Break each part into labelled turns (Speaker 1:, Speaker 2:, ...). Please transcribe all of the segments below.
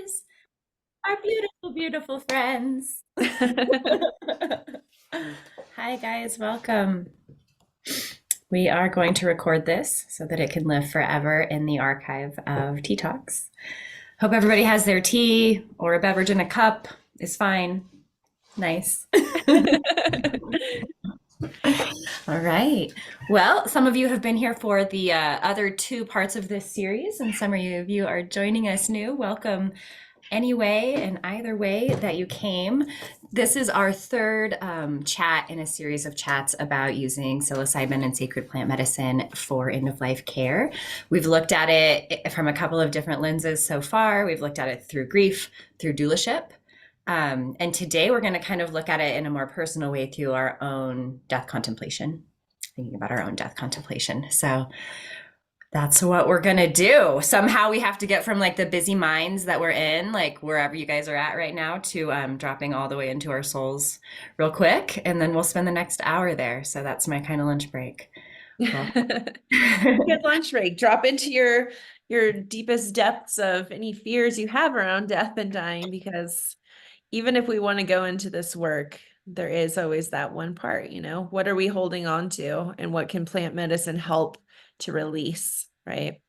Speaker 1: guys, our beautiful, beautiful friends. Hi, guys, welcome. We are going to record this so that it can live forever in the archive of Tea Talks. Hope everybody has their tea or a beverage in a cup is fine. Nice. All right. Well, some of you have been here for the other two parts of this series, and some of you are joining us new. Welcome anyway and either way that you came. This is our third chat in a series of chats about using psilocybin and sacred plant medicine for end-of-life care. We've looked at it from a couple of different lenses so far. We've looked at it through grief, through doulaship. And today we're going to kind of look at it in a more personal way through our own death contemplation, thinking about our own death contemplation. So that's what we're going to do. Somehow we have to get from like the busy minds that we're in, like wherever you guys are at right now, to dropping all the way into our souls real quick. And then we'll spend the next hour there. So that's my kind of lunch break. Well.
Speaker 2: Good lunch break. Drop into your deepest depths of any fears you have around death and dying, because even if we want to go into this work, there is always that one part, what are we holding on to, and what can plant medicine help to release, right?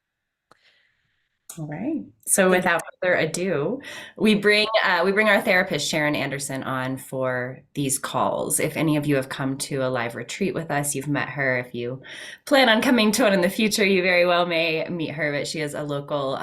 Speaker 1: All right. So without further ado, we bring our therapist Sharon Anderson on for these calls. If any of you have come to a live retreat with us, you've met her. If you plan on coming to one in the future, you very well may meet her. But she is a local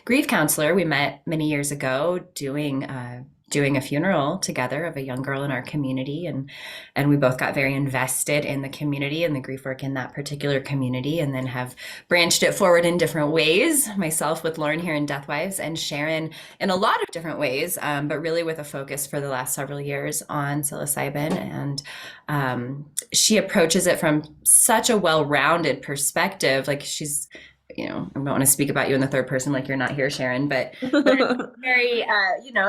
Speaker 1: grief counselor. We met many years ago doing a funeral together of a young girl in our community, and we both got very invested in the community and the grief work in that particular community, and then have branched it forward in different ways, myself with Lauren here in Deathwives, and Sharon in a lot of different ways, but really with a focus for the last several years on psilocybin. And she approaches it from such a well-rounded perspective. Like she's, I don't want to speak about you in the third person like you're not here, Sharon, but very,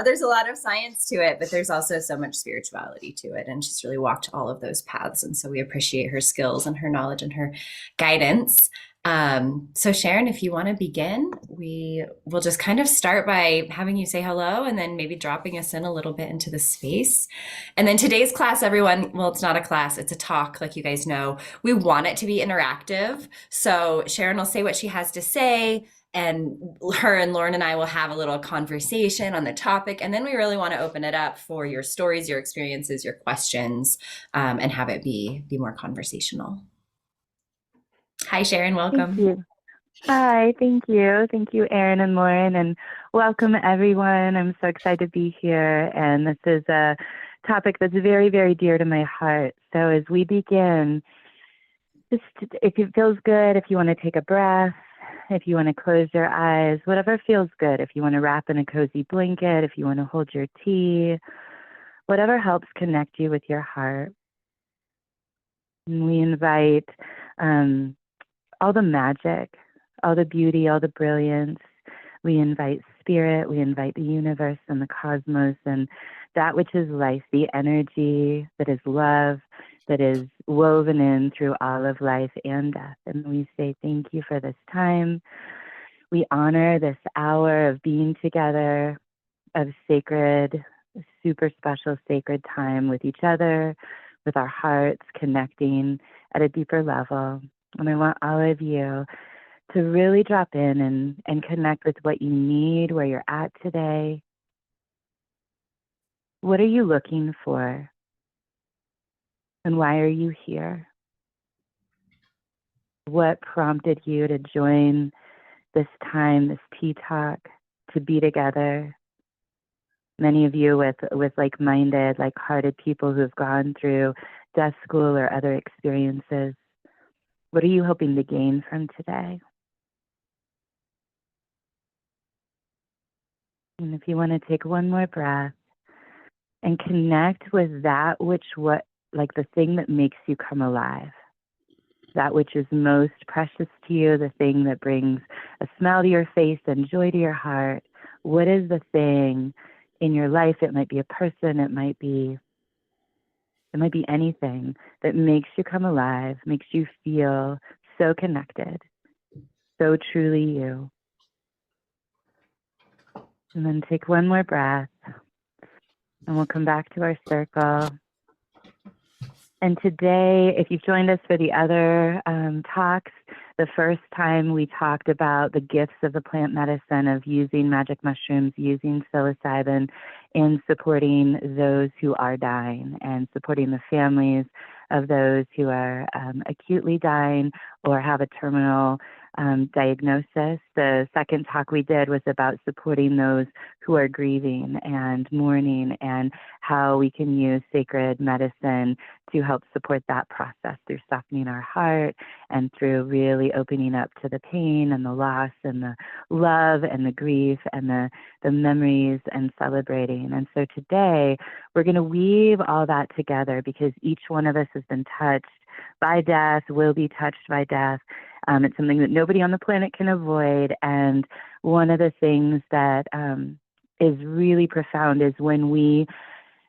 Speaker 1: there's a lot of science to it, but there's also so much spirituality to it. And she's really walked all of those paths. And so we appreciate her skills and her knowledge and her guidance. So Sharon, if you want to begin, we will just kind of start by having you say hello and then maybe dropping us in a little bit into the space. And then today's class, everyone, well, it's not a class, it's a talk, like you guys know. We want it to be interactive. So Sharon will say what she has to say, and her and Lauren and I will have a little conversation on the topic. And then we really want to open it up for your stories, your experiences, your questions, and have it be more conversational. Hi, Sharon. Welcome.
Speaker 3: Thank you. Hi, thank you. Thank you, Erin and Lauren, and welcome everyone. I'm so excited to be here. And this is a topic that's very, very dear to my heart. So as we begin, just if it feels good, if you want to take a breath, if you want to close your eyes, whatever feels good. If you want to wrap in a cozy blanket, if you want to hold your tea, whatever helps connect you with your heart. And we invite all the magic, all the beauty, all the brilliance. We invite spirit, we invite the universe and the cosmos and that which is life, the energy that is love, that is woven in through all of life and death. And we say thank you for this time. We honor this hour of being together, of sacred, super special sacred time with each other, with our hearts connecting at a deeper level. And I want all of you to really drop in and connect with what you need, where you're at today. What are you looking for? And why are you here? What prompted you to join this time, this tea talk, to be together? Many of you with like-minded, like-hearted people who have gone through death school or other experiences. What are you hoping to gain from today? And if you want to take one more breath and connect with that the thing that makes you come alive, that which is most precious to you, the thing that brings a smile to your face and joy to your heart. What is the thing in your life? It might be a person, it might be anything that makes you come alive, makes you feel so connected, so truly you. And then take one more breath, and we'll come back to our circle. And today, if you've joined us for the other talks, the first time we talked about the gifts of the plant medicine of using magic mushrooms, using psilocybin in supporting those who are dying and supporting the families of those who are acutely dying or have a terminal diagnosis. The second talk we did was about supporting those who are grieving and mourning and how we can use sacred medicine to help support that process through softening our heart and through really opening up to the pain and the loss and the love and the grief and the memories and celebrating. And so today we're going to weave all that together because each one of us has been touched by death, will be touched by death. It's something that nobody on the planet can avoid. And one of the things that is really profound is when we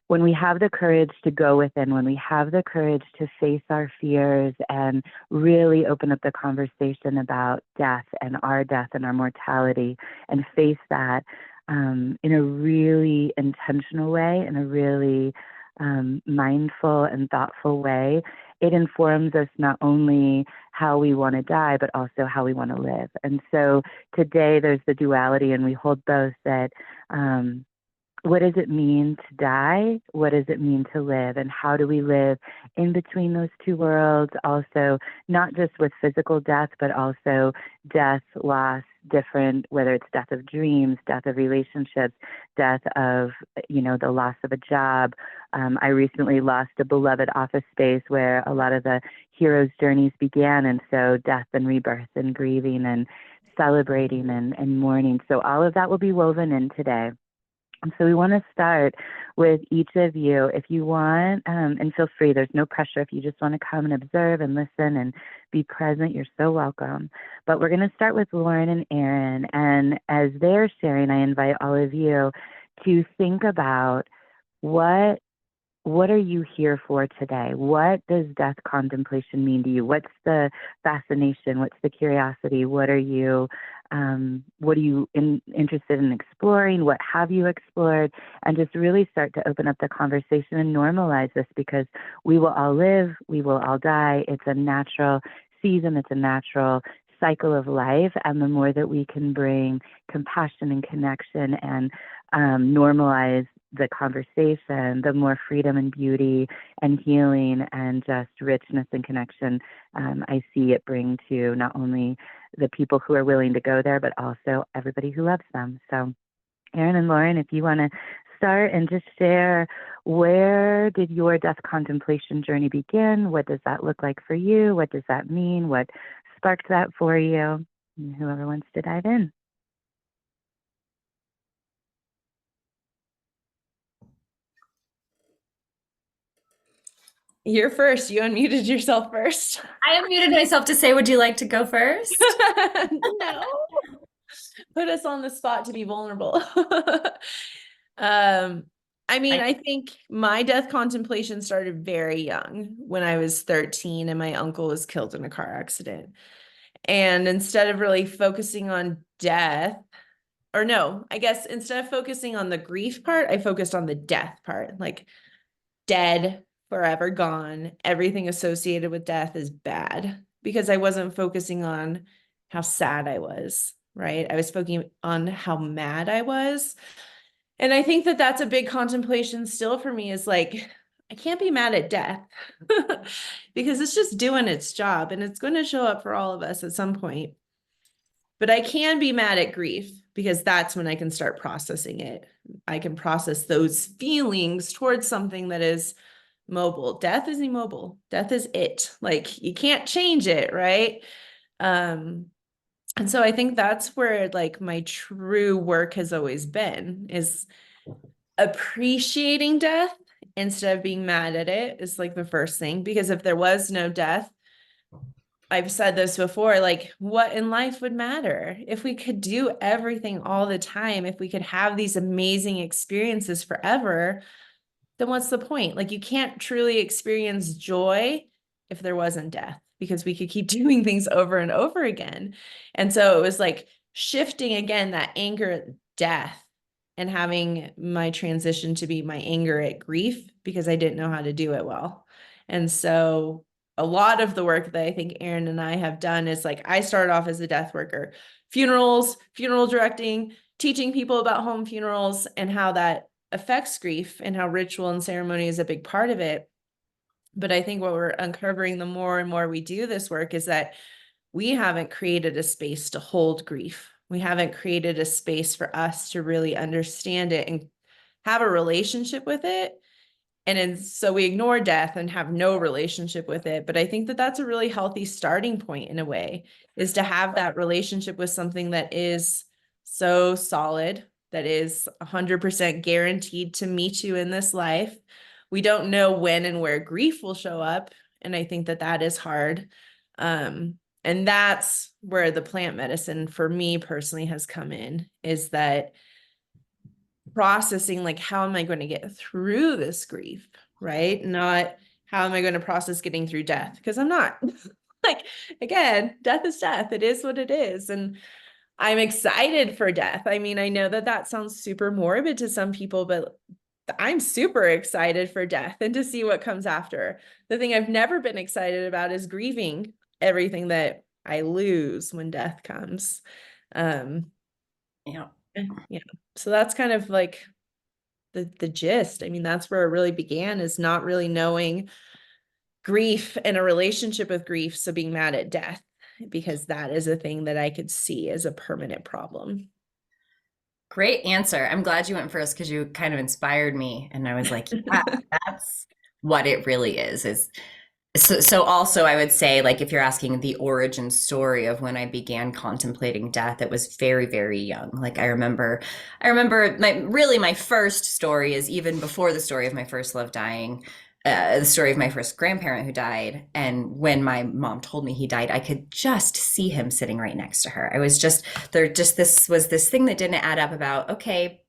Speaker 3: have the courage to go within, when we have the courage to face our fears and really open up the conversation about death and our mortality and face that in a really intentional way, in a really mindful and thoughtful way, it informs us not only how we want to die, but also how we want to live. And so today there's the duality, and we hold both that what does it mean to die? What does it mean to live? And how do we live in between those two worlds? Also, not just with physical death, but also death, loss, different, whether it's death of dreams, death of relationships, death of, the loss of a job. I recently lost a beloved office space where a lot of the heroes' journeys began. And so death and rebirth and grieving and celebrating and mourning. So all of that will be woven in today. And so we want to start with each of you. If you want, and feel free, there's no pressure. If you just want to come and observe and listen and be present, you're so welcome. But we're going to start with Lauren and Aaron. And as they're sharing, I invite all of you to think about what are you here for today? What does death contemplation mean to you? What's the fascination? What's the curiosity? What are you interested in exploring? What have you explored? And just really start to open up the conversation and normalize this, because we will all live, we will all die. It's a natural season. It's a natural cycle of life. And the more that we can bring compassion and connection and normalize the conversation, the more freedom and beauty and healing and just richness and connection I see it bring to not only the people who are willing to go there, but also everybody who loves them. So Aaron and Lauren, if you want to start and just share, where did your death contemplation journey begin? What does that look like for you? What does that mean? What sparked that for you? And whoever wants to dive in.
Speaker 2: You're first. You unmuted yourself first.
Speaker 1: I unmuted myself to say, would you like to go first?
Speaker 2: No. Put us on the spot to be vulnerable. I think my death contemplation started very young, when I was 13 and my uncle was killed in a car accident. And instead of really focusing on death, or no, I guess instead of focusing on the grief part, I focused on the death part, like dead, forever gone. Everything associated with death is bad, because I wasn't focusing on how sad I was, right? I was focusing on how mad I was. And I think that that's a big contemplation still for me, is like, I can't be mad at death because it's just doing its job and it's going to show up for all of us at some point. But I can be mad at grief, because that's when I can start processing it. I can process those feelings towards something that is mobile. Death is immobile. Death is it. Like, you can't change it, right? And so I think that's where like my true work has always been, is appreciating death instead of being mad at it is like the first thing. Because if there was no death, I've said this before, like, what in life would matter? If we could do everything all the time, if we could have these amazing experiences forever, then what's the point? Like, you can't truly experience joy if there wasn't death, because we could keep doing things over and over again. And so it was like shifting again that anger at death and having my transition to be my anger at grief because I didn't know how to do it well. And so a lot of the work that I think Aaron and I have done is like, I started off as a death worker, funerals, funeral directing, teaching people about home funerals and how that affects grief and how ritual and ceremony is a big part of it. But I think what we're uncovering the more and more we do this work is that we haven't created a space to hold grief. We haven't created a space for us to really understand it and have a relationship with it. So we ignore death and have no relationship with it. But I think that that's a really healthy starting point in a way, is to have that relationship with something that is so solid, that is 100% guaranteed to meet you in this life. We don't know when and where grief will show up. And I think that that is hard. And that's where the plant medicine for me personally has come in, is that processing, like, how am I going to get through this grief, right? Not how am I going to process getting through death? Because I'm not. Like, again, death is death. It is what it is. And I'm excited for death. I mean, I know that that sounds super morbid to some people, but I'm super excited for death and to see what comes after. The thing I've never been excited about is grieving everything that I lose when death comes.
Speaker 1: Yeah.
Speaker 2: Yeah. So that's kind of like the gist. I mean, that's where it really began, is not really knowing grief and a relationship with grief. So being mad at death, because that is a thing that I could see as a permanent problem.
Speaker 1: Great answer. I'm glad you went first because you kind of inspired me. And I was like, yeah, that's what it really is. So also I would say, like, if you're asking the origin story of when I began contemplating death, it was very, very young. Like I remember my first story is even before the story of my first love dying, the story of my first grandparent who died. And when my mom told me he died, I could just see him sitting right next to her. I was just there, just this was this thing that didn't add up about, okay,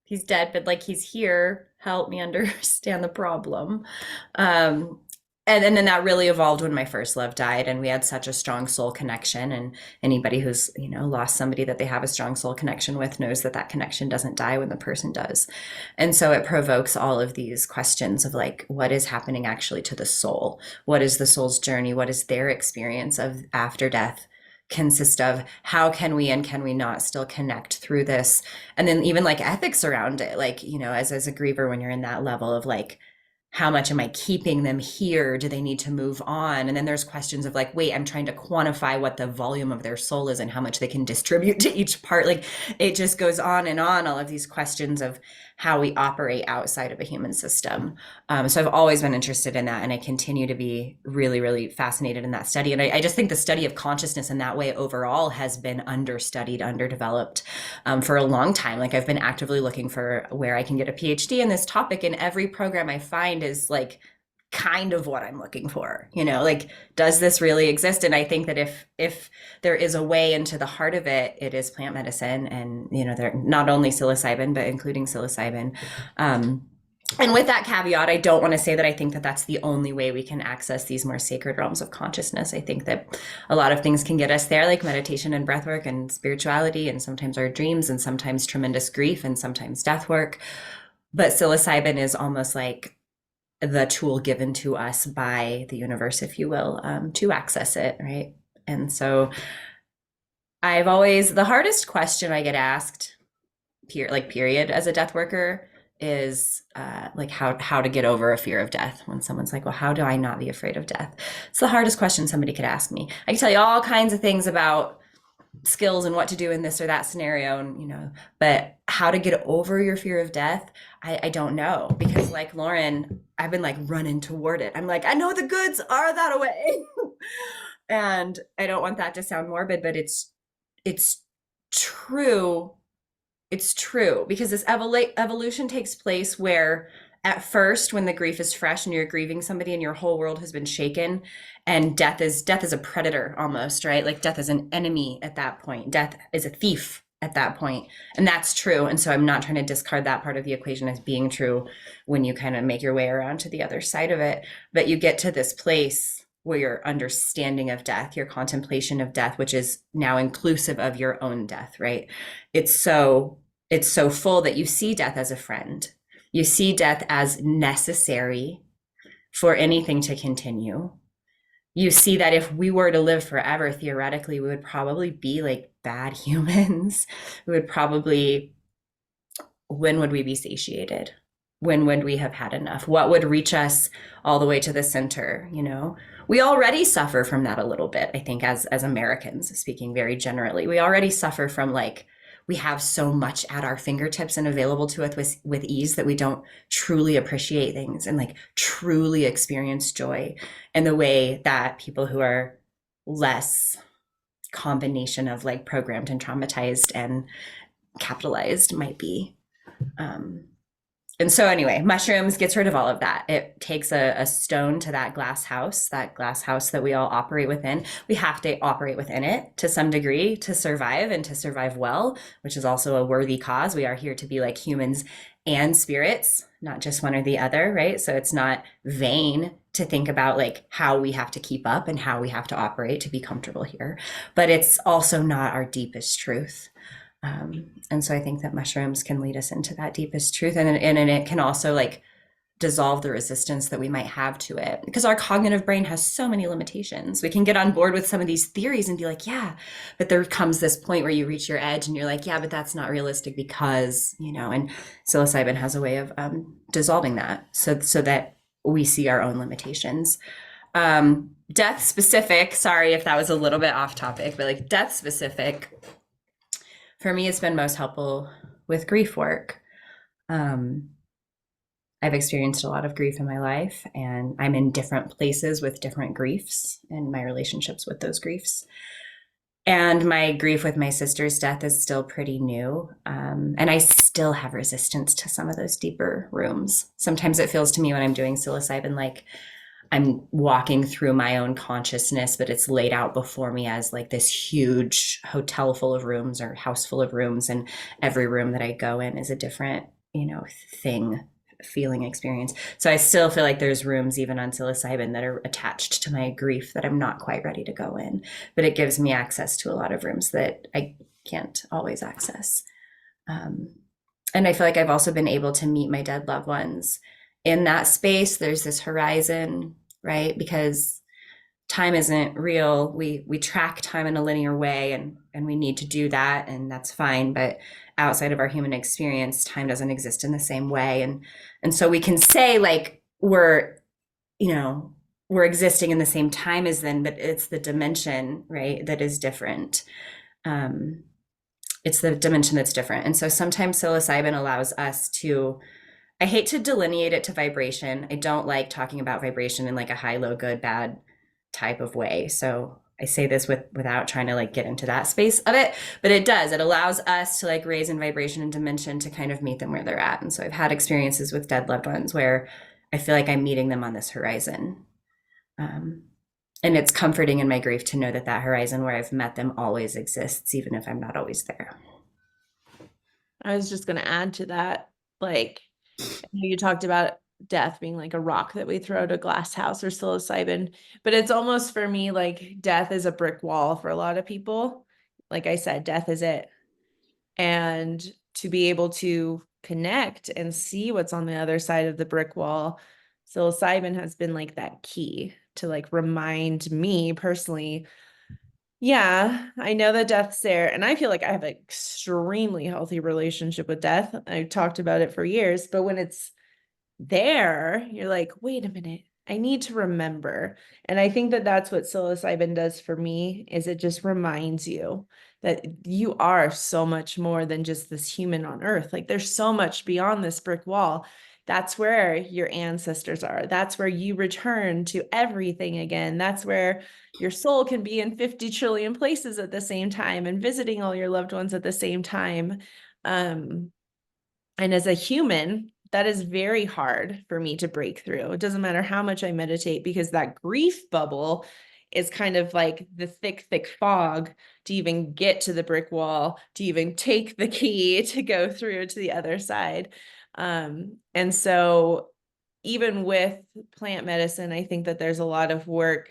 Speaker 1: he's dead, but like he's here. Help me understand the problem. Um, and then that really evolved when my first love died, and we had such a strong soul connection. And anybody who's lost somebody that they have a strong soul connection with knows that that connection doesn't die when the person does. And so it provokes all of these questions of, like, what is happening actually to the soul? What is the soul's journey? What is their experience of after death consist of? How can we and can we not still connect through this? And then even like ethics around it, like, as a griever, when you're in that level of like, how much am I keeping them here? Do they need to move on? And then there's questions of like, wait, I'm trying to quantify what the volume of their soul is and how much they can distribute to each part. Like, it just goes on and on, all of these questions of how we operate outside of a human system. So I've always been interested in that, and I continue to be really, really fascinated in that study. And I just think the study of consciousness in that way overall has been understudied, underdeveloped for a long time. Like, I've been actively looking for where I can get a PhD in this topic, and every program I find is like kind of what I'm looking for. Like, does this really exist? And I think that if there is a way into the heart of it, it is plant medicine. And they're not only psilocybin, but including psilocybin. And with that caveat, I don't want to say that I think that that's the only way we can access these more sacred realms of consciousness. I think that a lot of things can get us there, like meditation and breathwork and spirituality, and sometimes our dreams, and sometimes tremendous grief, and sometimes death work. But psilocybin is almost like the tool given to us by the universe, if you will, to access it, right? And so the hardest question I get asked, period, as a death worker is like how to get over a fear of death. When someone's like, well, how do I not be afraid of death? It's the hardest question somebody could ask me. I can tell you all kinds of things about skills and what to do in this or that scenario, and but how to get over your fear of death, I don't know, because like Lauren, I've been like running toward it. I'm like, I know the goods are that way. And I don't want that to sound morbid, but it's true. It's true, because this evolution takes place where at first, when the grief is fresh and you're grieving somebody and your whole world has been shaken, and death is a predator almost, right? Like, death is an enemy at that point. Death is a thief at that point. And that's true. And so I'm not trying to discard that part of the equation as being true when you kind of make your way around to the other side of it. But you get to this place where your understanding of death, your contemplation of death, which is now inclusive of your own death, right? It's so it's so full that you see death as a friend. You see death as necessary for anything to continue. You see that if we were to live forever, theoretically, we would probably be like bad humans. We would probably, when would we be satiated? When would we have had enough? What would reach us all the way to the center? You know, we already suffer from that a little bit, I think, as Americans, speaking very generally. We already suffer from like, we have so much at our fingertips and available to us with ease that we don't truly appreciate things and like truly experience joy in the way that people who are less combination of like programmed and traumatized and capitalized might be. Um, and so anyway, mushrooms gets rid of all of that. It takes a stone to that glass house that we all operate within. We have to operate within it to some degree to survive and to survive well, which is also a worthy cause. We are here to be like humans and spirits, not just one or the other, right? So it's not vain to think about like how we have to keep up and how we have to operate to be comfortable here. But it's also not our deepest truth. And so I think that mushrooms can lead us into that deepest truth. And it can also like dissolve the resistance that we might have to it, because our cognitive brain has so many limitations. We can get on board with some of these theories and be like, yeah, but there comes this point where you reach your edge and you're like, yeah, but that's not realistic because, you know, and psilocybin has a way of dissolving that so that we see our own limitations. Death specific, sorry if that was a little bit off topic, but like death specific, for me, it's been most helpful with grief work. I've experienced a lot of grief in my life, and I'm in different places with different griefs and my relationships with those griefs. And my grief with my sister's death is still pretty new. And I still have resistance to some of those deeper rooms. Sometimes it feels to me when I'm doing psilocybin like I'm walking through my own consciousness, but it's laid out before me as like this huge hotel full of rooms or house full of rooms. And every room that I go in is a different, you know, feeling experience. So I still feel like there's rooms even on psilocybin that are attached to my grief that I'm not quite ready to go in, but it gives me access to a lot of rooms that I can't always access. And I feel like I've also been able to meet my dead loved ones in that space. There's this horizon, right? Because time isn't real. We track time in a linear way, and we need to do that, and that's fine. But outside of our human experience, time doesn't exist in the same way. And so we can say like we're existing in the same time as them, but it's the dimension, right, that is different. It's the dimension that's different. And so sometimes psilocybin allows us to, I hate to delineate it to vibration. I don't like talking about vibration in like a high, low, good, bad type of way. So I say this without trying to like get into that space of it, but it does. It allows us to like raise in vibration and dimension to kind of meet them where they're at. And so I've had experiences with dead loved ones where I feel like I'm meeting them on this horizon. And it's comforting in my grief to know that horizon where I've met them always exists, even if I'm not always there.
Speaker 2: I was just going to add to that. Like, you talked about death being like a rock that we throw at a glass house or psilocybin, but it's almost for me like death is a brick wall for a lot of people. Like I said, death is it. And to be able to connect and see what's on the other side of the brick wall, psilocybin has been like that key to like remind me personally, yeah, I know that death's there. And I feel like I have an extremely healthy relationship with death. I've talked about it for years, but when it's there, you're like, wait a minute, I need to remember. And I think that that's what psilocybin does for me, is it just reminds you that you are so much more than just this human on earth. Like there's so much beyond this brick wall. That's where your ancestors are. That's where you return to everything again. That's where your soul can be in 50 trillion places at the same time and visiting all your loved ones at the same time. And as a human, that is very hard for me to break through. It doesn't matter how much I meditate, because that grief bubble is kind of like the thick, thick fog to even get to the brick wall, to even take the key to go through to the other side. And so even with plant medicine, I think that there's a lot of work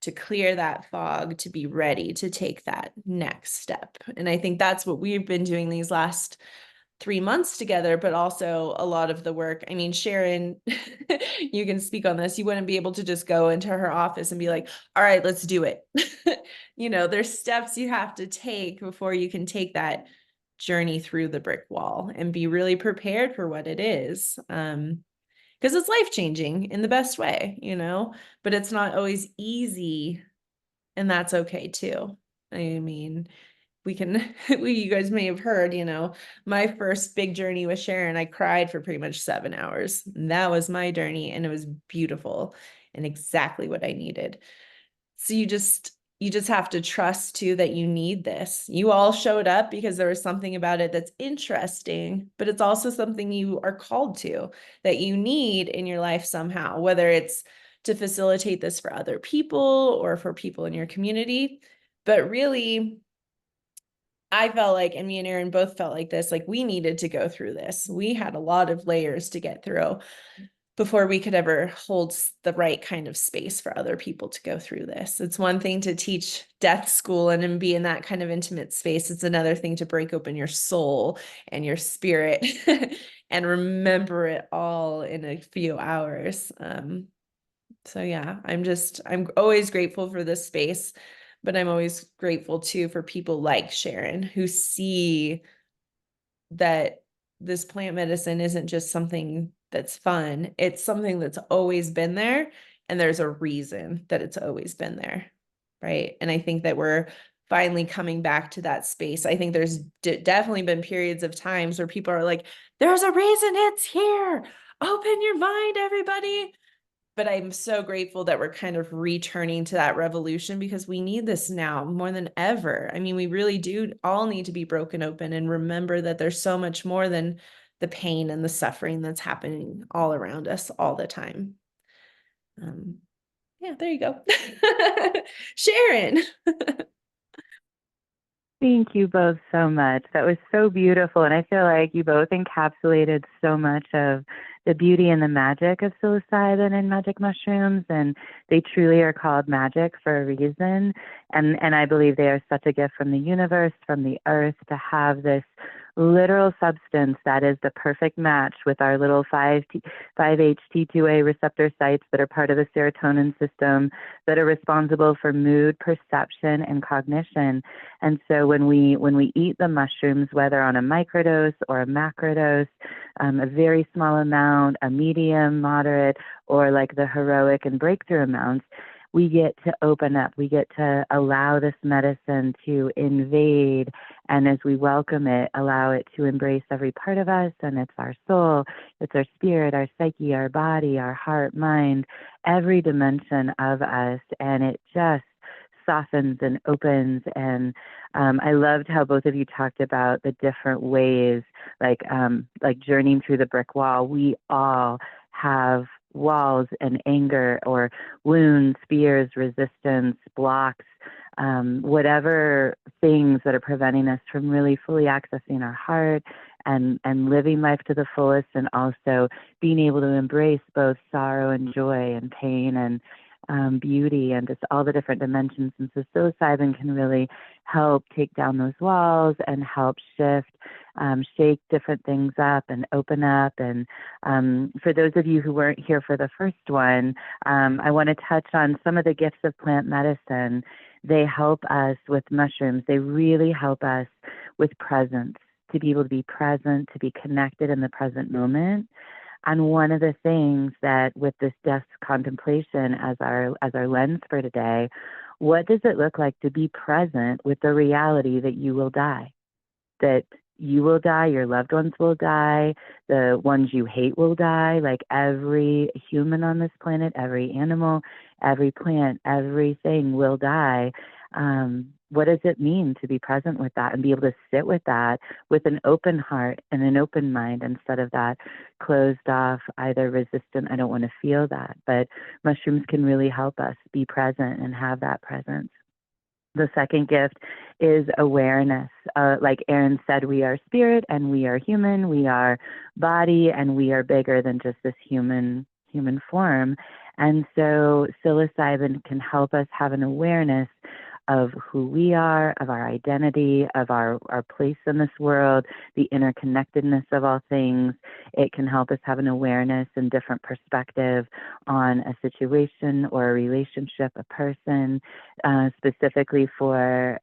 Speaker 2: to clear that fog, to be ready to take that next step. And I think that's what we've been doing these last 3 months together, but also a lot of the work. I mean, Sharon, you can speak on this. You wouldn't be able to just go into her office and be like, all right, let's do it. There's steps you have to take before you can take that journey through the brick wall and be really prepared for what it is. Because it's life-changing in the best way, but it's not always easy, and that's okay too. I mean, you guys may have heard, my first big journey with Sharon, I cried for pretty much 7 hours. And that was my journey, and it was beautiful and exactly what I needed. So you just have to trust too that you need this. You all showed up because there was something about it that's interesting, but it's also something you are called to, that you need in your life somehow, whether it's to facilitate this for other people or for people in your community. But really, I felt like, and me and Erin both felt like this, like we needed to go through this. We had a lot of layers to get through before we could ever hold the right kind of space for other people to go through this. It's one thing to teach death school and be in that kind of intimate space. It's another thing to break open your soul and your spirit and remember it all in a few hours. So yeah, I'm always grateful for this space, but I'm always grateful too for people like Sharon who see that this plant medicine isn't just something that's fun. It's something that's always been there, and there's a reason that it's always been there, right? And I think that we're finally coming back to that space. I think there's definitely been periods of times where people are like, there's a reason it's here. Open your mind, everybody. But I'm so grateful that we're kind of returning to that revolution, because we need this now more than ever. I mean, we really do all need to be broken open and remember that there's so much more than the pain and the suffering that's happening all around us all the time. Yeah, there you go. Sharon.
Speaker 3: Thank you both so much. That was so beautiful. And I feel like you both encapsulated so much of the beauty and the magic of psilocybin and magic mushrooms. And they truly are called magic for a reason. And I believe they are such a gift from the universe, from the earth, to have this literal substance that is the perfect match with our little 5-HT2A receptor sites that are part of the serotonin system, that are responsible for mood, perception, and cognition. And so when we eat the mushrooms, whether on a microdose or a macrodose, a very small amount, a medium, moderate, or like the heroic and breakthrough amounts, we get to open up. We get to allow this medicine to invade. And as we welcome it, allow it to embrace every part of us. And it's our soul, it's our spirit, our psyche, our body, our heart, mind, every dimension of us. And it just softens and opens. And I loved how both of you talked about the different ways, like journeying through the brick wall. We all have walls and anger or wounds, fears, resistance, blocks, whatever things that are preventing us from really fully accessing our heart and living life to the fullest, and also being able to embrace both sorrow and joy and pain and beauty and just all the different dimensions. And so psilocybin can really help take down those walls and help shift, shake different things up and open up. And for those of you who weren't here for the first one, I want to touch on some of the gifts of plant medicine. They help us with mushrooms. They really help us with presence, to be able to be present, to be connected in the present moment. And one of the things that with this death contemplation as our lens for today, what does it look like to be present with the reality that you will die? That you will die, your loved ones will die, the ones you hate will die, like every human on this planet, every animal, every plant, everything will die. What does it mean to be present with that and be able to sit with that with an open heart and an open mind, instead of that closed off, either resistant, I don't want to feel that. But mushrooms can really help us be present and have that presence. The second gift is awareness. Like Erin said, we are spirit and we are human, we are body, and we are bigger than just this human form. And so psilocybin can help us have an awareness of who we are, of our identity, of our place in this world, the interconnectedness of all things. It can help us have an awareness and different perspective on a situation or a relationship, a person, specifically for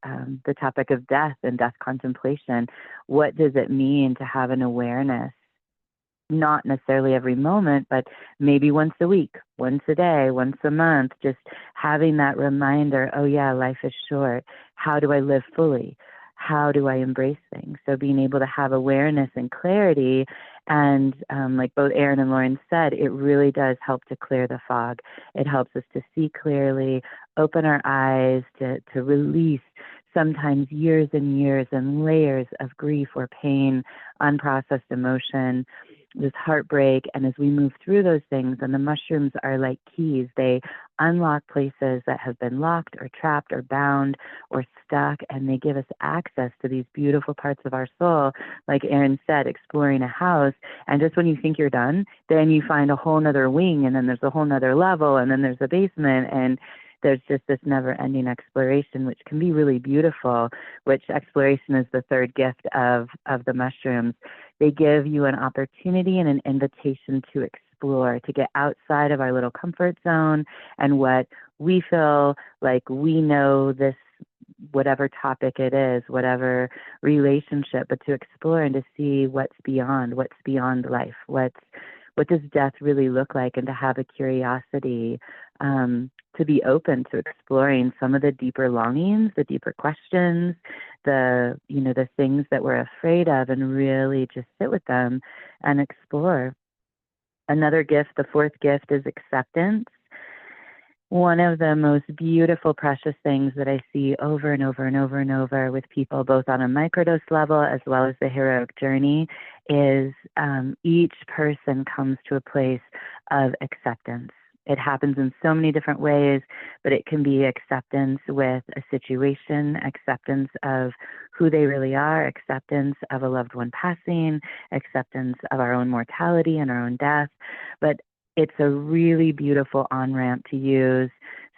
Speaker 3: the topic of death and death contemplation. What does it mean to have an awareness? Not necessarily every moment, but maybe once a week, once a day, once a month, just having that reminder, oh yeah, life is short. How do I live fully? How do I embrace things? So being able to have awareness and clarity, and like both Aaron and Lauren said, it really does help to clear the fog. It helps us to see clearly, open our eyes, to release sometimes years and years and layers of grief or pain, unprocessed emotion, this heartbreak. And as we move through those things, and the mushrooms are like keys, they unlock places that have been locked or trapped or bound or stuck, and they give us access to these beautiful parts of our soul, like Aaron said, exploring a house. And just when you think you're done, then you find a whole nother wing, and then there's a whole nother level, and then there's a basement, and there's just this never-ending exploration, which can be really beautiful, which exploration is the third gift of the mushrooms. They give you an opportunity and an invitation to explore, to get outside of our little comfort zone and what we feel like we know this, whatever topic it is, whatever relationship, but to explore and to see what's beyond life, what does death really look like, and to have a curiosity, to be open to exploring some of the deeper longings, the deeper questions, the things that we're afraid of, and really just sit with them and explore. Another gift, the fourth gift, is acceptance. One of the most beautiful, precious things that I see over and over and over and over with people, both on a microdose level as well as the heroic journey, is each person comes to a place of acceptance. It happens in so many different ways, but it can be acceptance with a situation, acceptance of who they really are, acceptance of a loved one passing, acceptance of our own mortality and our own death. But it's a really beautiful on-ramp to use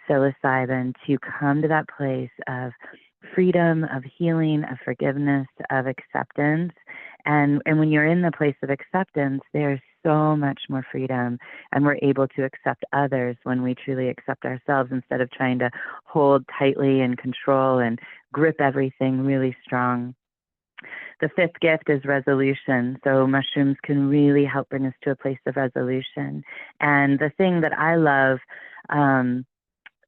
Speaker 3: psilocybin to come to that place of freedom, of healing, of forgiveness, of acceptance. And when you're in the place of acceptance, there's so much more freedom, and we're able to accept others when we truly accept ourselves, instead of trying to hold tightly and control and grip everything really strong. The fifth gift is resolution. So mushrooms can really help bring us to a place of resolution. And the thing that I love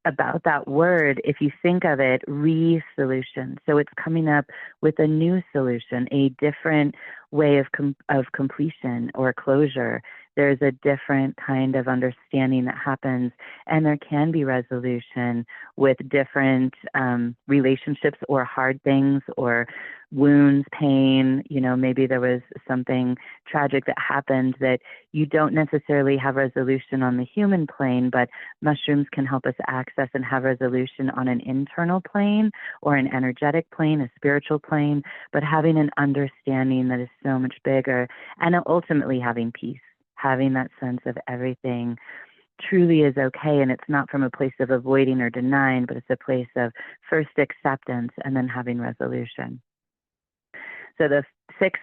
Speaker 3: about that word, if you think of it, re-solution. So it's coming up with a new solution, a different way of completion or closure. There's a different kind of understanding that happens, and there can be resolution with different relationships or hard things or wounds, pain. Maybe there was something tragic that happened that you don't necessarily have resolution on the human plane, but mushrooms can help us access and have resolution on an internal plane or an energetic plane, a spiritual plane, but having an understanding that is so much bigger, and ultimately having peace, having that sense of everything truly is okay. And it's not from a place of avoiding or denying, but it's a place of first acceptance and then having resolution. So the sixth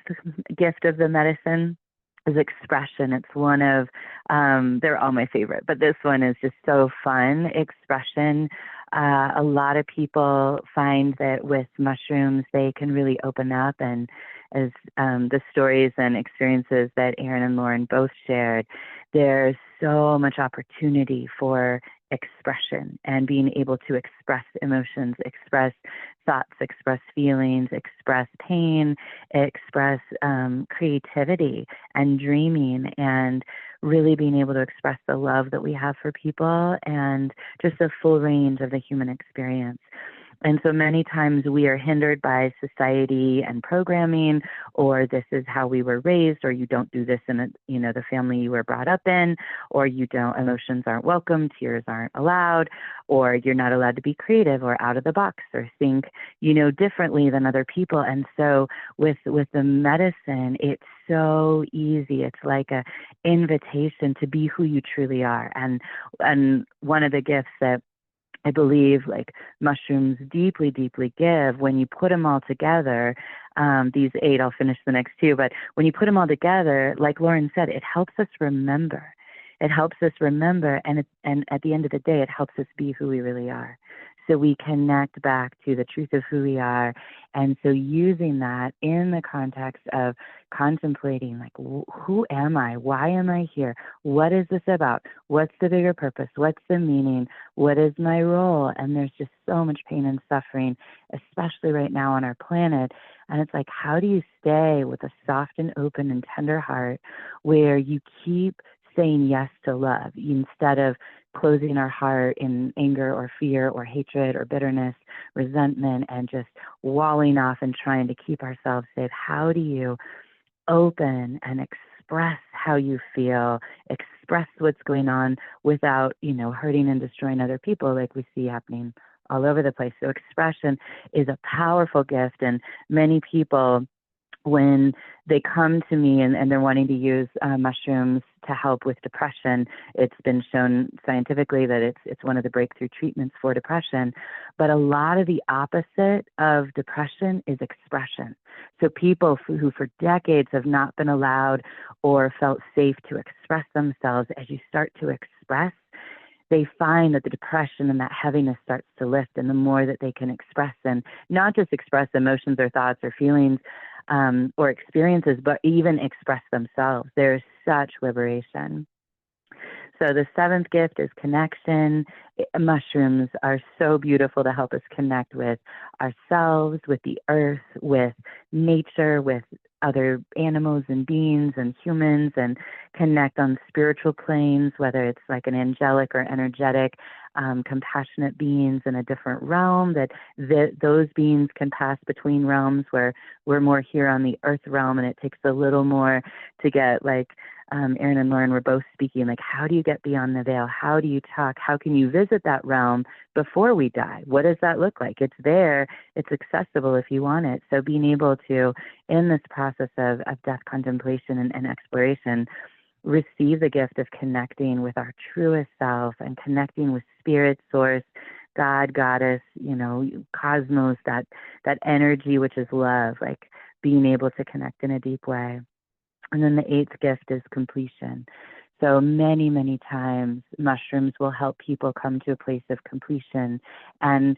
Speaker 3: gift of the medicine is expression. It's one of, they're all my favorite, but this one is just so fun. Expression. A lot of people find that with mushrooms, they can really open up, and as the stories and experiences that Aaron and Lauren both shared, there's so much opportunity for expression and being able to express emotions, express thoughts, express feelings, express pain, express creativity and dreaming, and really being able to express the love that we have for people and just the full range of the human experience. And so many times we are hindered by society and programming, or this is how we were raised, or you don't do this in the family you were brought up in, or you don't, emotions aren't welcome, tears aren't allowed, or you're not allowed to be creative or out of the box or think, differently than other people. And so with the medicine, it's so easy. It's like a invitation to be who you truly are. And one of the gifts that I believe like mushrooms deeply, deeply give. When you put them all together, these 8, I'll finish the next 2, but when you put them all together, like Lauren said, it helps us remember. It helps us remember, and at the end of the day, it helps us be who we really are. So we connect back to the truth of who we are. And so using that in the context of contemplating, like, who am I? Why am I here? What is this about? What's the bigger purpose? What's the meaning? What is my role? And there's just so much pain and suffering, especially right now on our planet. And it's like, how do you stay with a soft and open and tender heart where you keep saying yes to love instead of closing our heart in anger or fear or hatred or bitterness, resentment, and just walling off and trying to keep ourselves safe? How do you open and express how you feel, express what's going on without, hurting and destroying other people like we see happening all over the place? So expression is a powerful gift, and many people, when they come to me and they're wanting to use mushrooms to help with depression, it's been shown scientifically that it's one of the breakthrough treatments for depression. But a lot of the opposite of depression is expression. So people who for decades have not been allowed or felt safe to express themselves, as you start to express, they find that the depression and that heaviness starts to lift. And the more that they can express, and not just express emotions or thoughts or feelings or experiences, but even express themselves, there's such liberation. So the 7th gift is connection. Mushrooms are so beautiful to help us connect with ourselves, with the earth, with nature, with other animals and beings and humans, and connect on spiritual planes, whether it's like an angelic or energetic, compassionate beings in a different realm, that those beings can pass between realms where we're more here on the earth realm, and it takes a little more to get like Aaron and Lauren were both speaking, like, how do you get beyond the veil? How do you talk? How can you visit that realm before we die? What does that look like? It's there. It's accessible if you want it. So being able to, in this process of death contemplation and exploration, receive the gift of connecting with our truest self and connecting with spirit, source, God, goddess, cosmos, that energy, which is love, like being able to connect in a deep way. And then the 8th gift is completion. So many, many times mushrooms will help people come to a place of completion, and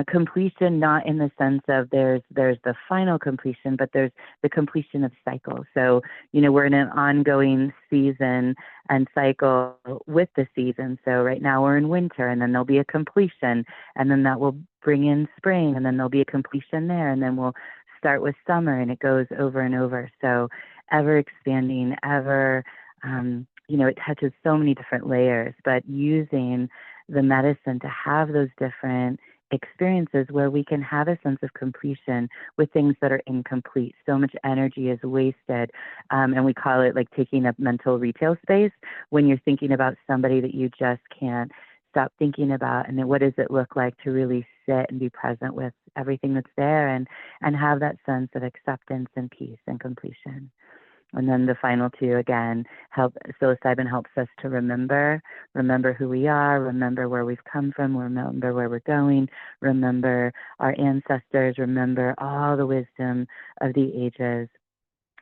Speaker 3: completion not in the sense of there's the final completion, but there's the completion of cycle. So, we're in an ongoing season and cycle with the season. So right now we're in winter, and then there'll be a completion, and then that will bring in spring, and then there'll be a completion there, and then we'll start with summer, and it goes over and over. So ever expanding, ever, it touches so many different layers, but using the medicine to have those different experiences where we can have a sense of completion with things that are incomplete. So much energy is wasted. And we call it like taking up mental retail space when you're thinking about somebody that you just can't stop thinking about. And then what does it look like to really sit and be present with everything that's there, and have that sense of acceptance and peace and completion. And then the final 2, again, psilocybin helps us to remember who we are, remember where we've come from, remember where we're going, remember our ancestors, remember all the wisdom of the ages,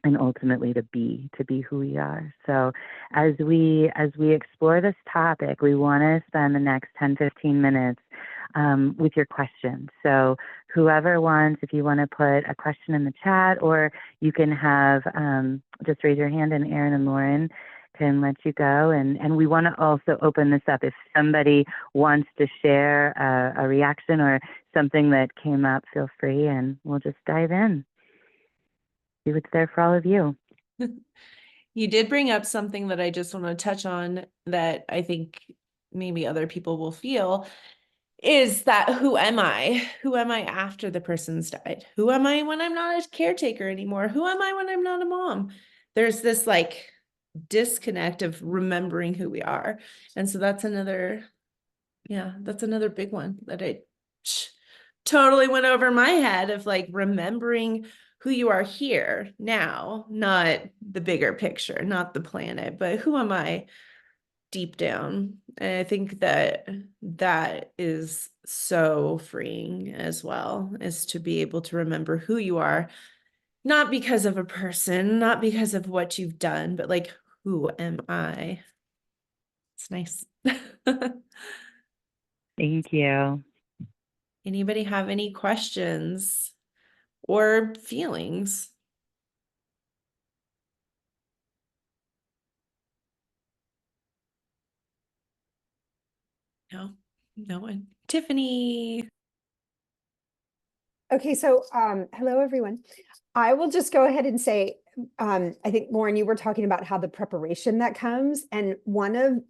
Speaker 3: and ultimately to be who we are. So as we explore this topic, we want to spend the next 10-15 minutes with your questions. So whoever wants, if you want to put a question in the chat, or you can have, just raise your hand and Aaron and Lauren can let you go. And we want to also open this up. If somebody wants to share a reaction or something that came up, feel free, and we'll just dive in. See what's there for all of you.
Speaker 2: You did bring up something that I just want to touch on that I think maybe other people will feel, is that who am I? Who am I after the person's died? Who am I when I'm not a caretaker anymore? Who am I when I'm not a mom? There's this like disconnect of remembering who we are. And so that's another big one that I totally went over my head, of like remembering who you are here now, not the bigger picture, not the planet, but who am I deep down. And I think that that is so freeing as well, is to be able to remember who you are, not because of a person, not because of what you've done, but like, who am I? It's nice.
Speaker 3: Thank you.
Speaker 2: Anybody have any questions or feelings? No, no one. Tiffany.
Speaker 4: Okay, so hello everyone. I will just go ahead and say, I think Lauren, you were talking about how the preparation that comes, and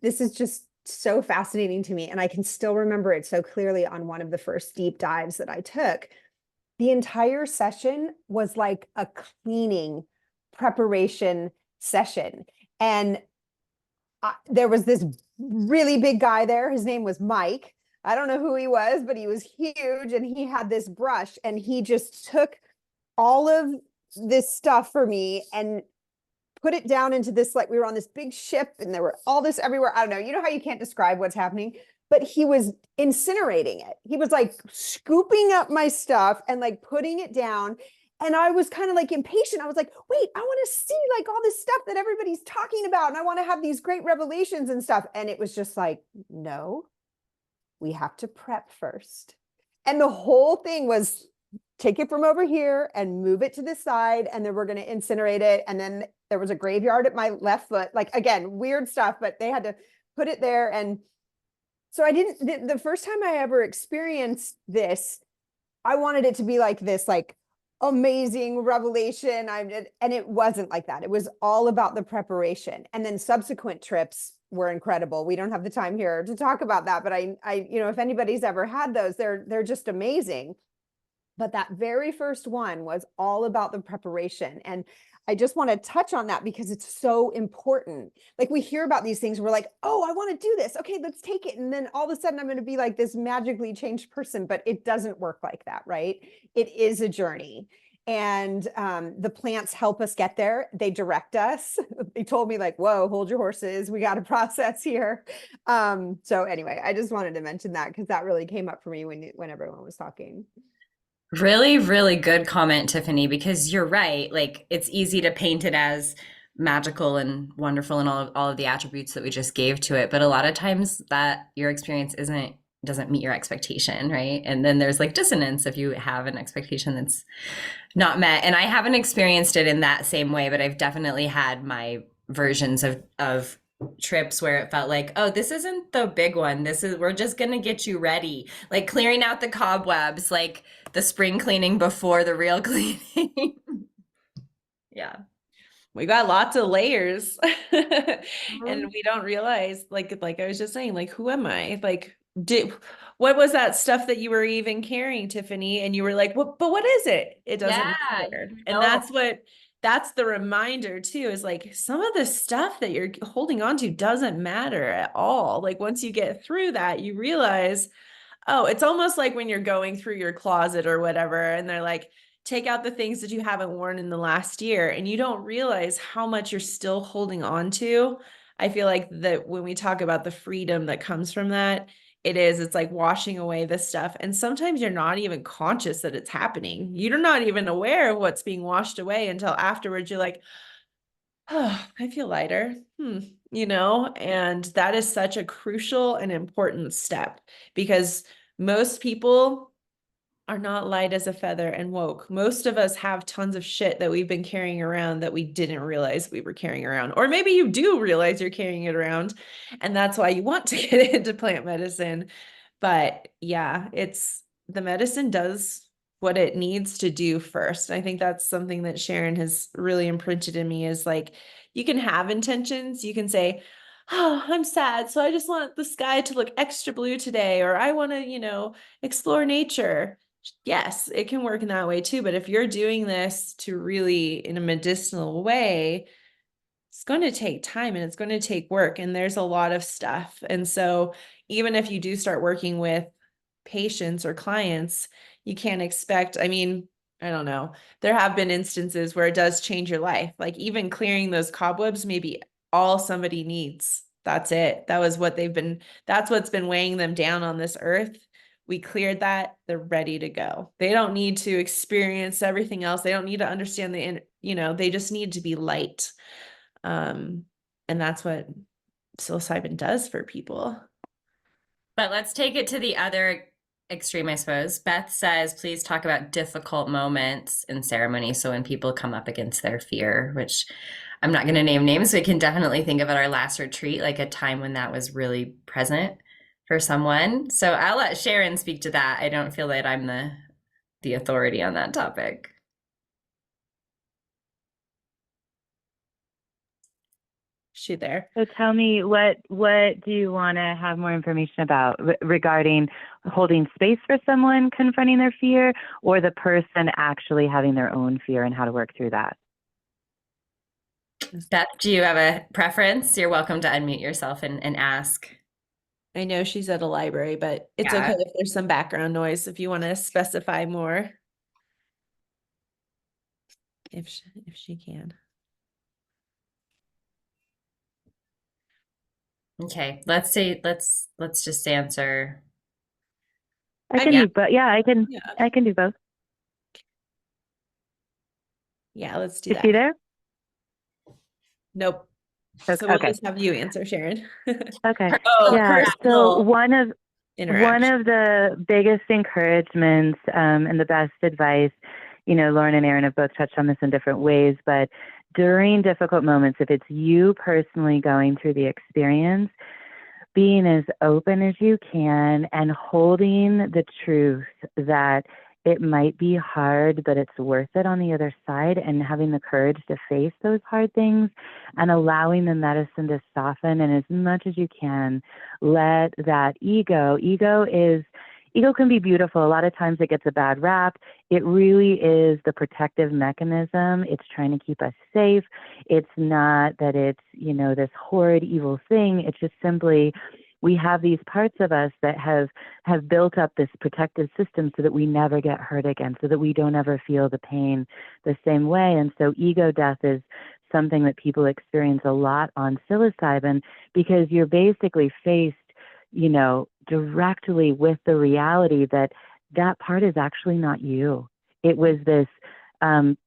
Speaker 4: this is just so fascinating to me, and I can still remember it so clearly on one of the first deep dives that I took. The entire session was like a cleaning preparation session. And there was this really big guy there. His name was Mike. I don't know who he was, but he was huge, and he had this brush, and he just took all of this stuff for me and put it down into this, like we were on this big ship and there were all this everywhere. I don't know. You know how you can't describe what's happening, but he was incinerating it. He was like scooping up my stuff and like putting it down. And I was kind of like impatient. I was like, wait, I want to see like all this stuff that everybody's talking about. And I want to have these great revelations and stuff. And it was just like, no, we have to prep first. And the whole thing was take it from over here and move it to this side. And then we're going to incinerate it. And then there was a graveyard at my left foot. Like, again, weird stuff, but they had to put it there. And so the first time I ever experienced this, I wanted it to be like this, like amazing revelation. And it wasn't like that. It was all about the preparation. And then subsequent trips were incredible. We don't have the time here to talk about that, but if anybody's ever had those, they're just amazing. But that very first one was all about the preparation. And I just want to touch on that because it's so important. Like we hear about these things, we're like, oh, I want to do this. Okay, let's take it. And then all of a sudden I'm going to be like this magically changed person, but it doesn't work like that, right? It is a journey. And the plants help us get there. They direct us. They told me like, whoa, hold your horses. We got a process here. So anyway, I just wanted to mention that because that really came up for me when everyone was talking.
Speaker 1: Really, really good comment, Tiffany, because you're right. Like it's easy to paint it as magical and wonderful and all of the attributes that we just gave to it. But a lot of times that your experience doesn't meet your expectation, right? And then there's like dissonance if you have an expectation that's not met. And I haven't experienced it in that same way, but I've definitely had my versions of trips where it felt like, oh, this isn't the big one. We're just gonna get you ready. Like clearing out the cobwebs, like the spring cleaning before the real cleaning. Yeah.
Speaker 2: We got lots of layers
Speaker 1: Mhm.
Speaker 2: and we don't realize like I was just saying, like, who am I? Like, what was that stuff that you were even carrying, Tiffany? And you were like, but what is it? It doesn't
Speaker 1: Yeah,
Speaker 2: matter.
Speaker 1: you
Speaker 2: And
Speaker 1: know.
Speaker 2: that's the reminder too, is like some of the stuff that you're holding on to doesn't matter at all. Like once you get through that, you realize, oh, it's almost like when you're going through your closet or whatever, and they're like, take out the things that you haven't worn in the last year, and you don't realize how much you're still holding on to. I feel like that when we talk about the freedom that comes from that, it's like washing away this stuff. And sometimes you're not even conscious that it's happening. You're not even aware of what's being washed away until afterwards you're like, oh, I feel lighter. And that is such a crucial and important step because most people are not light as a feather and woke. Most of us have tons of shit that we've been carrying around that we didn't realize we were carrying around. Or maybe you do realize you're carrying it around, and that's why you want to get into plant medicine. But yeah, the medicine does what it needs to do first. I think that's something that Sharon has really imprinted in me, is like, you can have intentions. You can say, oh, I'm sad, so I just want the sky to look extra blue today, or I want to, explore nature. Yes, it can work in that way too. But if you're doing this to really in a medicinal way, it's going to take time and it's going to take work. And there's a lot of stuff. And so even if you do start working with patients or clients, you can't expect, I mean, I don't know. There have been instances where it does change your life. Like even clearing those cobwebs may be all somebody needs That's it. That's what's been weighing them down on this earth. We cleared that. They're ready to go. They don't need to experience everything else. They don't need to understand they just need to be light. And that's what psilocybin does for people.
Speaker 1: But let's take it to the other extreme, I suppose. Beth says, please talk about difficult moments in ceremony. So when people come up against their fear, which I'm not going to name names, we can definitely think of at our last retreat, like a time when that was really present for someone. So I'll let Sharon speak to that. I don't feel that I'm the authority on that topic.
Speaker 2: She there.
Speaker 3: So tell me, what do you want to have more information about regarding holding space for someone confronting their fear, or the person actually having their own fear and how to work through that?
Speaker 1: Beth, do you have a preference? You're welcome to unmute yourself and ask.
Speaker 2: I know she's at a library, but it's
Speaker 1: Yeah.
Speaker 2: okay if there's some background noise if you want to specify more. If she can.
Speaker 1: Okay, let's just answer.
Speaker 3: I can do both. Yeah, I can do both.
Speaker 2: Yeah, let's do
Speaker 3: Is
Speaker 2: that.
Speaker 3: she there?
Speaker 2: Nope.
Speaker 3: Okay.
Speaker 2: So we'll just have you answer, Sharon.
Speaker 3: Okay.
Speaker 1: Oh,
Speaker 3: Yeah. So one of
Speaker 2: interaction.
Speaker 3: the biggest encouragements and the best advice, Lauren and Aaron have both touched on this in different ways, but during difficult moments, if it's you personally going through the experience, being as open as you can and holding the truth that it might be hard, but it's worth it on the other side, and having the courage to face those hard things and allowing the medicine to soften. And as much as you can, let that ego can be beautiful. A lot of times it gets a bad rap. It really is the protective mechanism. It's trying to keep us safe. It's not that it's, this horrid, evil thing. It's just simply, we have these parts of us that have built up this protective system so that we never get hurt again, so that we don't ever feel the pain the same way. And so ego death is something that people experience a lot on psilocybin, because you're basically faced, directly with the reality that that part is actually not you. It was this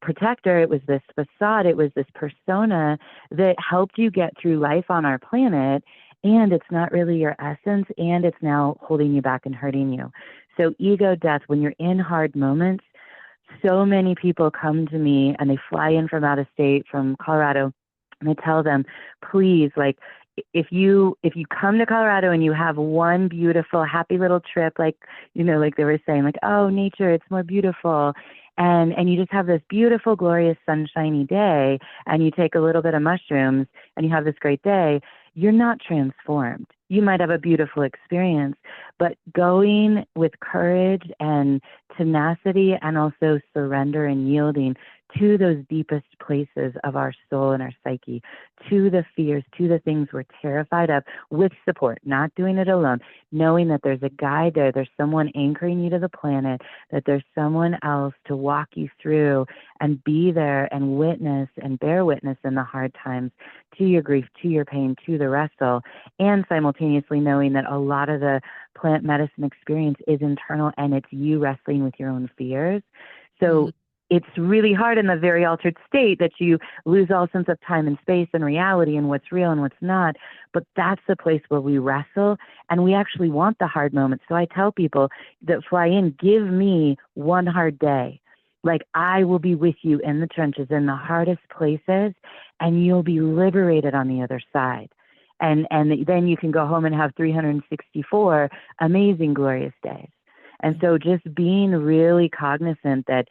Speaker 3: protector, it was this facade, it was this persona that helped you get through life on our planet, and it's not really your essence, and it's now holding you back and hurting you. So ego death, when you're in hard moments, so many people come to me and they fly in from out of state, from Colorado, and I tell them, please, like, if you come to Colorado and you have one beautiful, happy little trip, like they were saying, like, oh, nature, it's more beautiful, and you just have this beautiful, glorious, sunshiny day, and you take a little bit of mushrooms and you have this great day, you're not transformed. You might have a beautiful experience, but going with courage and tenacity, and also surrender and yielding to those deepest places of our soul and our psyche, to the fears, to the things we're terrified of, with support, not doing it alone, knowing that there's a guide there, there's someone anchoring you to the planet, that there's someone else to walk you through and be there and witness and bear witness in the hard times, to your grief, to your pain, to the wrestle, and simultaneously knowing that a lot of the plant medicine experience is internal, and it's you wrestling with your own fears. So it's really hard in the very altered state that you lose all sense of time and space and reality and what's real and what's not. But that's the place where we wrestle, and we actually want the hard moments. So I tell people that fly in, give me one hard day. Like, I will be with you in the trenches, in the hardest places, and you'll be liberated on the other side. And then you can go home and have 364 amazing, glorious days. And so just being really cognizant that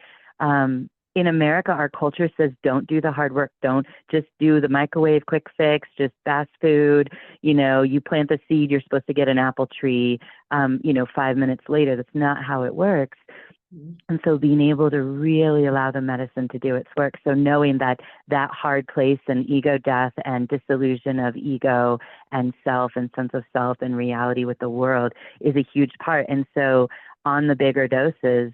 Speaker 3: in America, our culture says, don't do the hard work. Don't just do the microwave quick fix, just fast food. You plant the seed, you're supposed to get an apple tree, 5 minutes later. That's not how it works. And so being able to really allow the medicine to do its work. So knowing that hard place and ego death and disillusion of ego and self and sense of self and reality with the world is a huge part. And so on the bigger doses,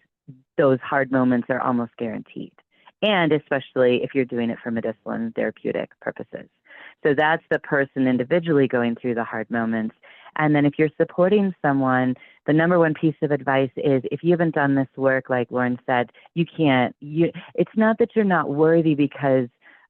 Speaker 3: those hard moments are almost guaranteed. And especially if you're doing it for medicinal and therapeutic purposes. So that's the person individually going through the hard moments. And then if you're supporting someone, the number one piece of advice is if you haven't done this work, like Lauren said, you can't, it's not that you're not worthy because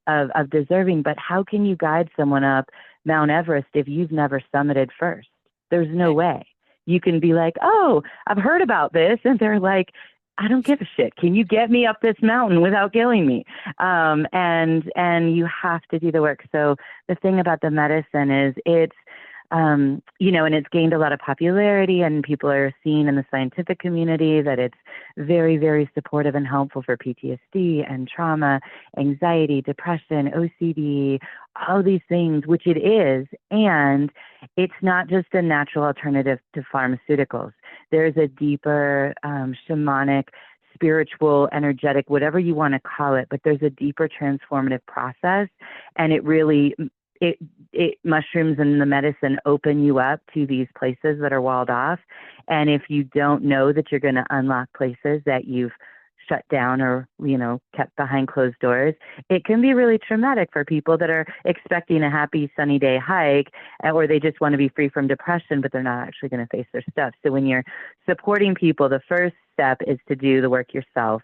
Speaker 3: of deserving, but how can you guide someone up Mount Everest if you've never summited first? There's no way. You can be like, oh, I've heard about this. And they're like, I don't give a shit. Can you get me up this mountain without killing me? And you have to do the work. So the thing about the medicine is it's, and it's gained a lot of popularity, and people are seeing in the scientific community that it's very, very supportive and helpful for PTSD and trauma, anxiety, depression, OCD, all these things, which it is. And it's not just a natural alternative to pharmaceuticals. There's a deeper shamanic, spiritual, energetic, whatever you want to call it, but there's a deeper transformative process, and it really mushrooms and the medicine open you up to these places that are walled off. And if you don't know that you're going to unlock places that you've shut down or, kept behind closed doors, it can be really traumatic for people that are expecting a happy sunny day hike, or they just want to be free from depression, but they're not actually going to face their stuff. So when you're supporting people, the first step is to do the work yourself.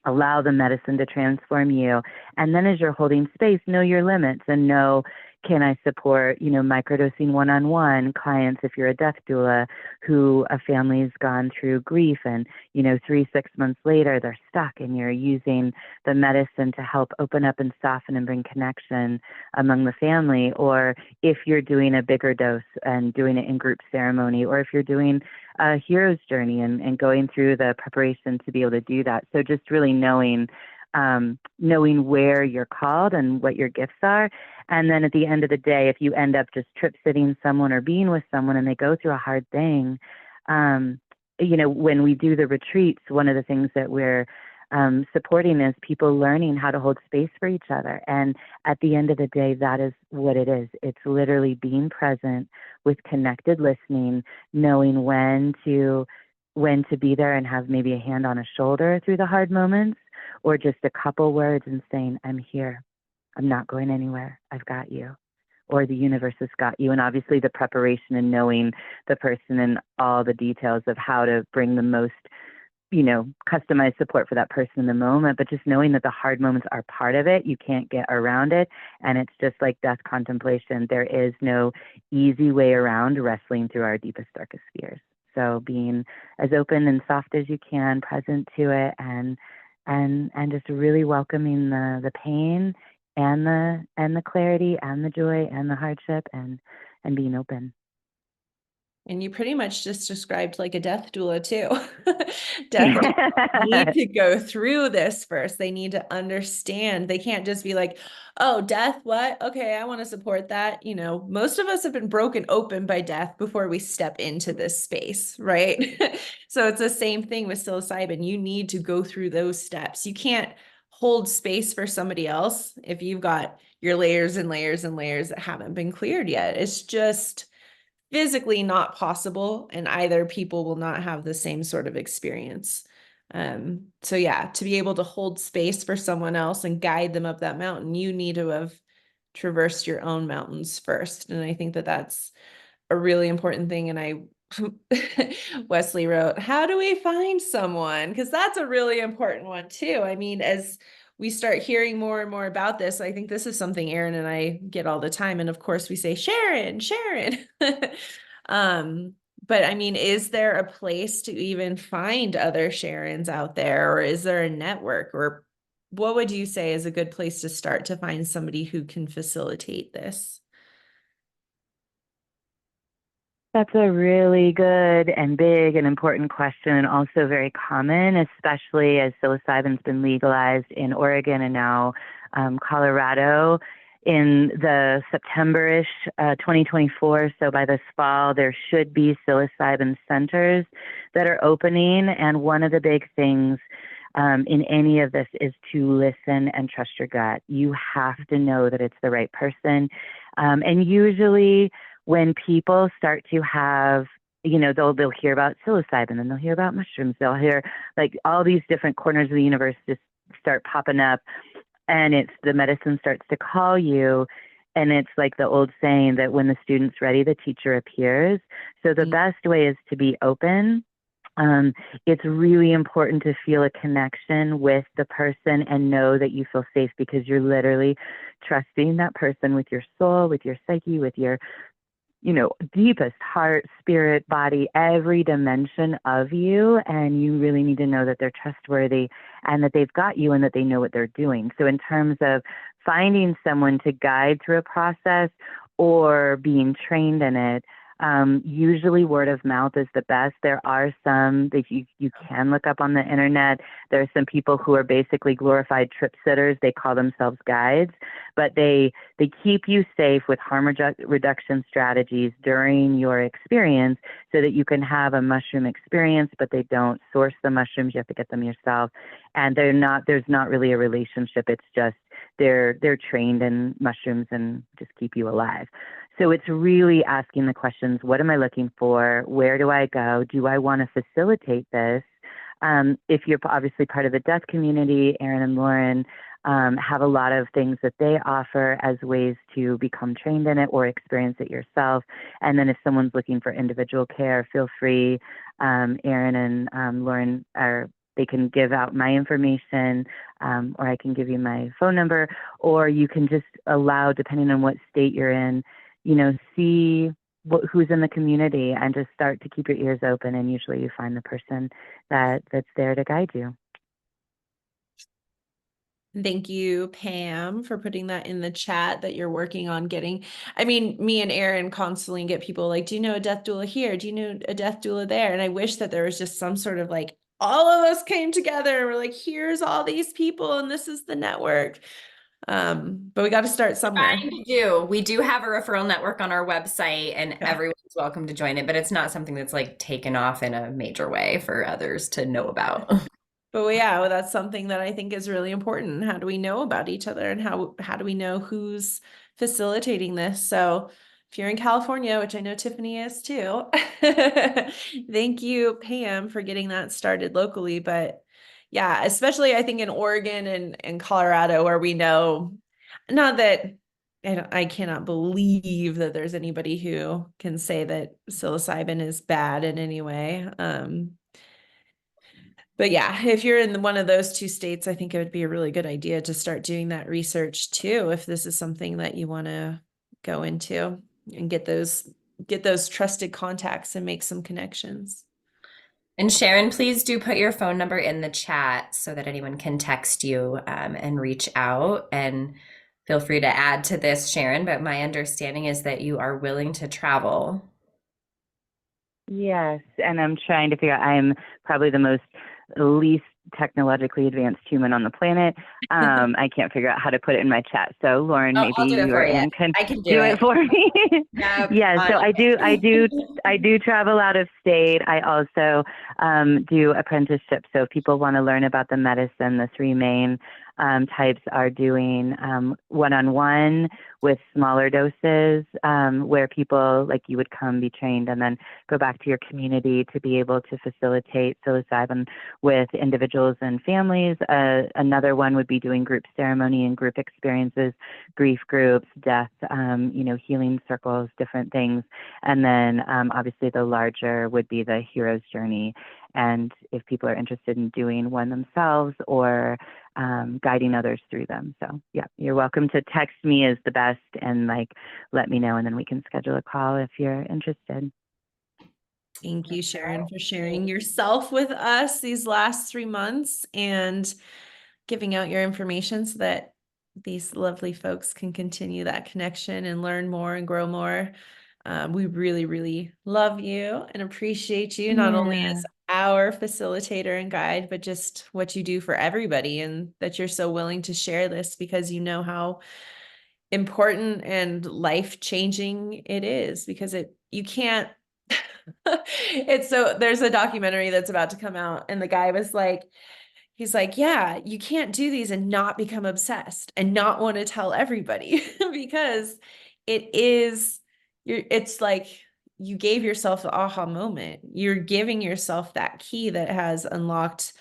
Speaker 3: Allow the medicine to transform you. And then as you're holding space, know your limits and know, can I support, microdosing one-on-one clients if you're a death doula who a family's gone through grief and, 3-6 months later, they're stuck and you're using the medicine to help open up and soften and bring connection among the family. Or if you're doing a bigger dose and doing it in group ceremony, or if you're doing a hero's journey and going through the preparation to be able to do that. So just really knowing where you're called and what your gifts are. And then at the end of the day, if you end up just trip sitting someone or being with someone and they go through a hard thing, when we do the retreats, one of the things that we're supporting is people learning how to hold space for each other. And at the end of the day, that is what it is. It's literally being present with connected listening, knowing when to be there and have maybe a hand on a shoulder through the hard moments, or just a couple words and saying, I'm here. I'm not going anywhere. I've got you. Or the universe has got you. And obviously the preparation and knowing the person and all the details of how to bring the most, customized support for that person in the moment, but just knowing that the hard moments are part of it. You can't get around it. And it's just like death contemplation. There is no easy way around wrestling through our deepest, darkest fears. So being as open and soft as you can, present to it, and just really welcoming the pain and the clarity and the joy and the hardship and being open.
Speaker 2: And you pretty much just described like a death doula too. Death doulas need to go through this first. They need to understand. They can't just be like, oh, death, what? Okay, I want to support that. Most of us have been broken open by death before we step into this space, right? So it's the same thing with psilocybin. You need to go through those steps. You can't hold space for somebody else if you've got your layers and layers and layers that haven't been cleared yet. It's just physically not possible, and either people will not have the same sort of experience. So yeah, to be able to hold space for someone else and guide them up that mountain, you need to have traversed your own mountains first. And I think that that's a really important thing. And Wesley wrote, how do we find someone? Because that's a really important one too. I mean, as we start hearing more and more about this, I think this is something Aaron and I get all the time. And of course we say, Sharon. But I mean, is there a place to even find other Sharons out there, or is there a network, or what would you say is a good place to start to find somebody who can facilitate this?
Speaker 3: That's a really good and big and important question, and also very common, especially as psilocybin's been legalized in Oregon and now Colorado in the September-ish 2024. So by this fall, there should be psilocybin centers that are opening. And one of the big things in any of this is to listen and trust your gut. You have to know that it's the right person. And usually when people start to have, they'll hear about psilocybin and they'll hear about mushrooms. They'll hear like all these different corners of the universe just start popping up, and it's the medicine starts to call you. And it's like the old saying that when the student's ready, the teacher appears. So the best way is to be open. It's really important to feel a connection with the person and know that you feel safe, because you're literally trusting that person with your soul, with your psyche, with your, deepest heart, spirit, body, every dimension of you. And you really need to know that they're trustworthy and that they've got you and that they know what they're doing. So in terms of finding someone to guide through a process or being trained in it, usually word of mouth is the best. There are some that you can look up on the internet. There are some people who are basically glorified trip sitters. They call themselves guides, but they keep you safe with harm reduction strategies during your experience so that you can have a mushroom experience, but they don't source the mushrooms. You have to get them yourself. And there's not really a relationship. It's just they're trained in mushrooms and just keep you alive. So it's really asking the questions: what am I looking for? Where do I go? Do I want to facilitate this? If you're obviously part of the death community, Aaron and Lauren have a lot of things that they offer as ways to become trained in it or experience it yourself. And then if someone's looking for individual care, feel free. Aaron and Lauren they can give out my information, or I can give you my phone number, or you can just allow, depending on what state you're in, see who's in the community and just start to keep your ears open. And usually you find the person that's there to guide you.
Speaker 2: Thank you, Pam, for putting that in the chat that you're working on getting. I mean, me and Aaron constantly get people like, do you know a death doula here? Do you know a death doula there? And I wish that there was just some sort of like, all of us came together and we're like, here's all these people and this is the network. But we got to start somewhere.
Speaker 1: We do have a referral network on our website, and everyone's welcome to join it, but it's not something that's like taken off in a major way for others to know about.
Speaker 2: But yeah, that's something that I think is really important. How do we know about each other, and how do we know who's facilitating this? So if you're in California, which I know Tiffany is too, thank you, Pam, for getting that started locally. But yeah, especially I think in Oregon and Colorado, where we know, not that I cannot believe that there's anybody who can say that psilocybin is bad in any way. But yeah, if you're in one of those two states, I think it would be a really good idea to start doing that research too, if this is something that you want to go into and get those trusted contacts and make some connections.
Speaker 1: And Sharon, please do put your phone number in the chat so that anyone can text you and reach out. And feel free to add to this, Sharon, but my understanding is that you are willing to travel.
Speaker 3: Yes, and I'm trying to figure out, I'm probably the least technologically advanced human on the planet. I can't figure out how to put it in my chat. So Lauren, maybe
Speaker 1: I'll do it
Speaker 3: you
Speaker 1: for
Speaker 3: or
Speaker 1: you.
Speaker 3: Ann can
Speaker 1: I can
Speaker 3: do it for me. Yeah, so I do travel out of state. I also do apprenticeships. So if people want to learn about the medicine, the three main types are doing one-on-one with smaller doses, where people like you would come be trained and then go back to your community to be able to facilitate psilocybin with individuals and families. Another one would be doing group ceremony and group experiences, grief groups, death, healing circles, different things. And then obviously the larger would be the hero's journey. And if people are interested in doing one themselves or guiding others through them. So yeah, you're welcome to text me is the best and let me know, and then we can schedule a call if you're interested.
Speaker 2: Thank you, Sharon, for sharing yourself with us these last 3 months and giving out your information so that these lovely folks can continue that connection and learn more and grow more. We really, really love you and appreciate you, not only as our facilitator and guide, but just what you do for everybody, and that you're so willing to share this because you know how important and life-changing it is, because you can't there's a documentary that's about to come out, and the guy was like, he's like, yeah, you can't do these and not become obsessed and not want to tell everybody because it's like you gave yourself the aha moment. You're giving yourself that key that has unlocked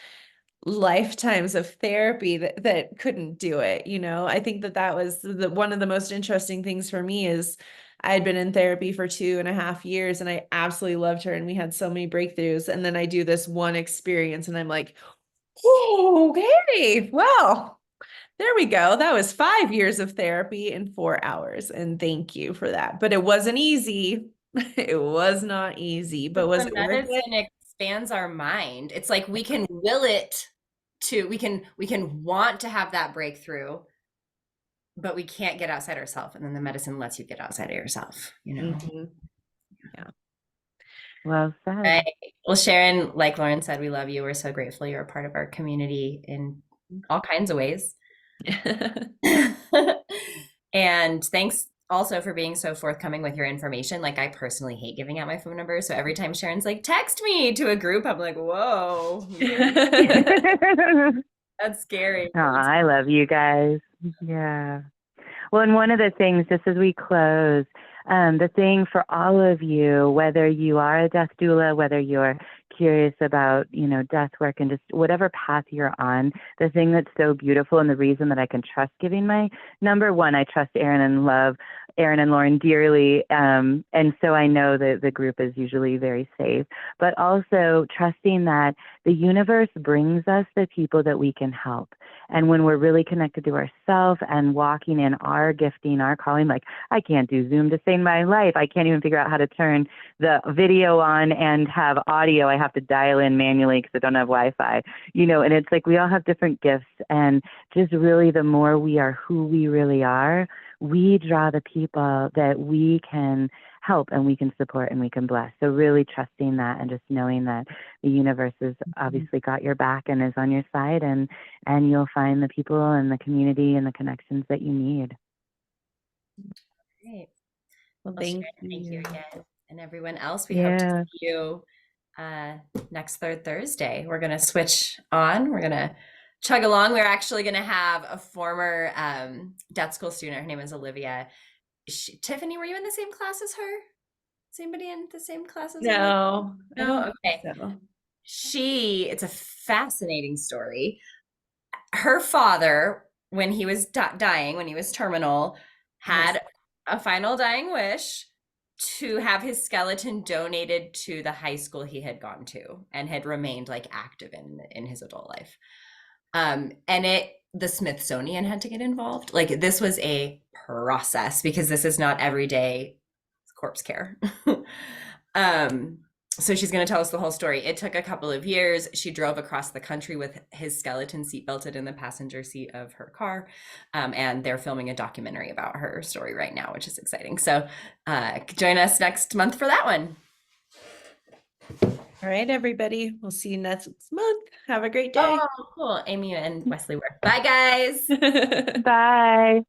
Speaker 2: lifetimes of therapy that couldn't do it. I think that was one of the most interesting things for me is I had been in therapy for 2.5 years and I absolutely loved her and we had so many breakthroughs. And then I do this one experience and I'm like, oh, okay, well, there we go. That was 5 years of therapy in 4 hours. And thank you for that. But it wasn't easy. It was not easy, but was
Speaker 1: The
Speaker 2: it worth it?
Speaker 1: medicine expands our mind. It's like we can will it to, we can want to have that breakthrough, but we can't get outside ourselves. And then the medicine lets you get outside of yourself,
Speaker 2: Mhm.
Speaker 3: Well said.
Speaker 1: Right. Well, Sharon, like Lauren said, we love you. We're so grateful you're a part of our community in all kinds of ways. And thanks also for being so forthcoming with your information. Like, I personally hate giving out my phone number. So every time Sharon's like, text me to a group, I'm like, whoa, that's scary.
Speaker 3: Oh, I love you guys. Yeah. Well, and one of the things, just as we close, the thing for all of you, whether you are a death doula, whether you're curious about, death work and just whatever path you're on, the thing that's so beautiful and the reason that I can trust giving my number one, I trust Aaron and love Aaron and Lauren dearly. And so I know that the group is usually very safe, but also trusting that the universe brings us the people that we can help. And when we're really connected to ourselves and walking in our gifting, our calling, like I can't do Zoom to save my life. I can't even figure out how to turn the video on and have audio. I have to dial in manually because I don't have Wi-Fi, and it's like we all have different gifts. And just really the more we are who we really are, we draw the people that we can help and we can support and we can bless. So really trusting that and just knowing that the universe has obviously got your back and is on your side, and you'll find the people and the community and the connections that you need.
Speaker 1: Great.
Speaker 2: Well,
Speaker 1: Well, Sharon,
Speaker 2: thank
Speaker 1: thank you
Speaker 2: you.
Speaker 1: again. And everyone else, we hope to see you next third Thursday. We're going to switch on. We're going to chug along. We're actually going to have a former death school student. Her name is Olivia. Tiffany, were you in the same class as her? Is anybody in the same class as Olivia?
Speaker 2: No, I
Speaker 1: No?
Speaker 2: don't
Speaker 1: Okay.
Speaker 2: think so.
Speaker 1: It's a fascinating story. Her father, when he was dying, when he was terminal, had a final dying wish to have his skeleton donated to the high school he had gone to and had remained like active in his adult life. And the Smithsonian had to get involved. Like, this was a process because this is not everyday corpse care. So she's going to tell us the whole story. It took a couple of years. She drove across the country with his skeleton seat belted in the passenger seat of her car. And they're filming a documentary about her story right now, which is exciting. So join us next month for that one.
Speaker 2: All right, everybody. We'll see you next month. Have a great day.
Speaker 1: Oh, cool. Amy and Wesley were. Bye, guys.
Speaker 3: Bye.